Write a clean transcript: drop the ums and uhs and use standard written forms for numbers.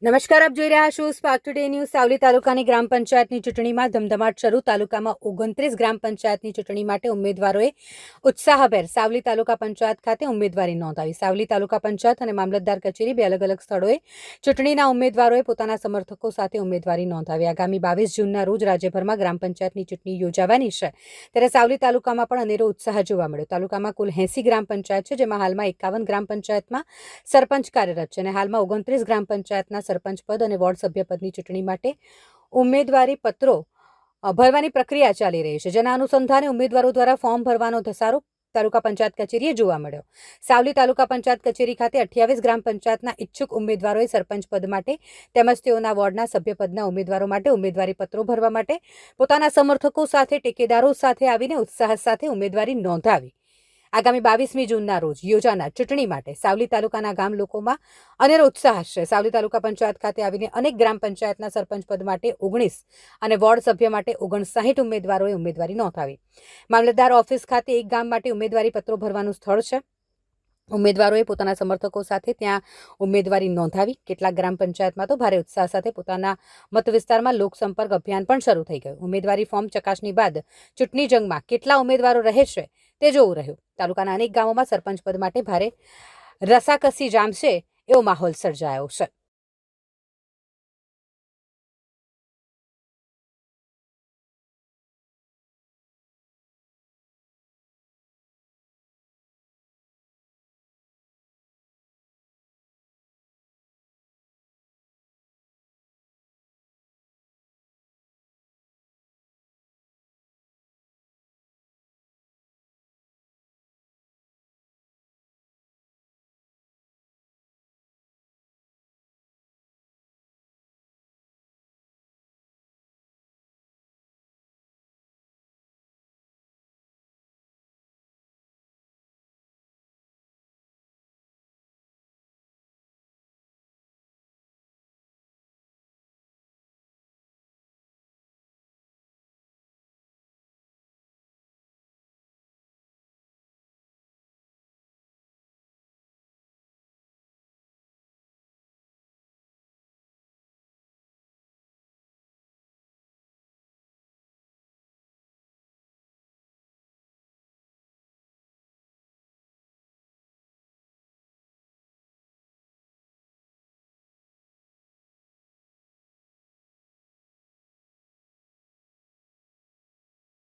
નમસ્કાર, આપ જોઈ રહ્યા છો સ્પાર્ક ટુડે ન્યૂઝ। સાવલી તાલુકાની ગ્રામ પંચાયતની ચૂંટણીમાં ધમધમાટ શરૂ। તાલુકામાં 29 ગ્રામ પંચાયતની ચૂંટણી માટે ઉમેદવારોએ ઉત્સાહભેર સાવલી તાલુકા પંચાયત ખાતે ઉમેદવારી નોંધાવી। સાવલી તાલુકા પંચાયત અને મામલતદાર કચેરી બે અલગ અલગ સ્થળોએ ચૂંટણીના ઉમેદવારોએ પોતાના સમર્થકો સાથે ઉમેદવારી નોંધાવી। આગામી 22 જૂનના રોજ રાજ્યભરમાં ગ્રામ પંચાયતની ચૂંટણી યોજાવાની છે, ત્યારે સાવલી તાલુકામાં પણ અનેરો ઉત્સાહ જોવા મળ્યો। તાલુકામાં કુલ 80 ગ્રામ પંચાયત છે, જેમાં હાલમાં 51 ગ્રામ પંચાયતમાં સરપંચ કાર્યરત છે અને હાલમાં 29 ગ્રામ પંચાયતના સરપંચ પદ અને વોર્ડ સભ્ય પદની ચૂંટણી માટે ઉમેદવારી પત્રો ભરવાની પ્રક્રિયા ચાલી રહી છે, જેના અનુસંધાને ઉમેદવારો દ્વારા ફોર્મ ભરવાનો ધસારો તાલુકા પંચાયત કચેરીએ જોવા મળ્યો। સાવલી તાલુકા પંચાયત કચેરી ખાતે 28 ગ્રામ પંચાયતના ઈચ્છુક ઉમેદવારોએ સરપંચ પદ માટે તેમજ તેઓના વોર્ડના સભ્ય પદના ઉમેદવારો માટે ઉમેદવારી પત્રો ભરવા માટે પોતાના સમર્થકો સાથે ટેકેદારો સાથે આવીને ઉત્સાહ સાથે ઉમેદવારી નોંધાવી। આગામી 22મી જૂનના રોજ યોજાનાર ચૂંટણી માટે સાવલી તાલુકાના ગામ લોકોમાં અનેરો ઉત્સાહ છે। સાવલી તાલુકા પંચાયત ખાતે આવીને અનેક ગ્રામ પંચાયતના સરપંચ પદ માટે 19 અને વોર્ડ સભ્ય માટે 59 ઉમેદવારોએ ઉમેદવારી નોંધાવી। મામલતદાર ઓફિસ ખાતે એક ગામ માટે ઉમેદવારી પત્રો ભરવાનું સ્થળ છે। ઉમેદવારોએ પોતાના સમર્થકો સાથે ત્યાં ઉમેદવારી નોંધાવી। કેટલાક ગ્રામ પંચાયતમાં તો ભારે ઉત્સાહ સાથે પોતાના મત વિસ્તારમાં લોકસંપર્ક અભિયાન પણ શરૂ થઈ ગયું। ઉમેદવારી ફોર્મ ચકાસણી બાદ ચૂંટણી જંગમાં કેટલા ઉમેદવારો રહે છે તે જોવું રહ્યું। તાલુકાના અનેક ગામોમાં સરપંચ પદ માટે ભારે રસાકસી જામશે એવો માહોલ સર્જાયો છે।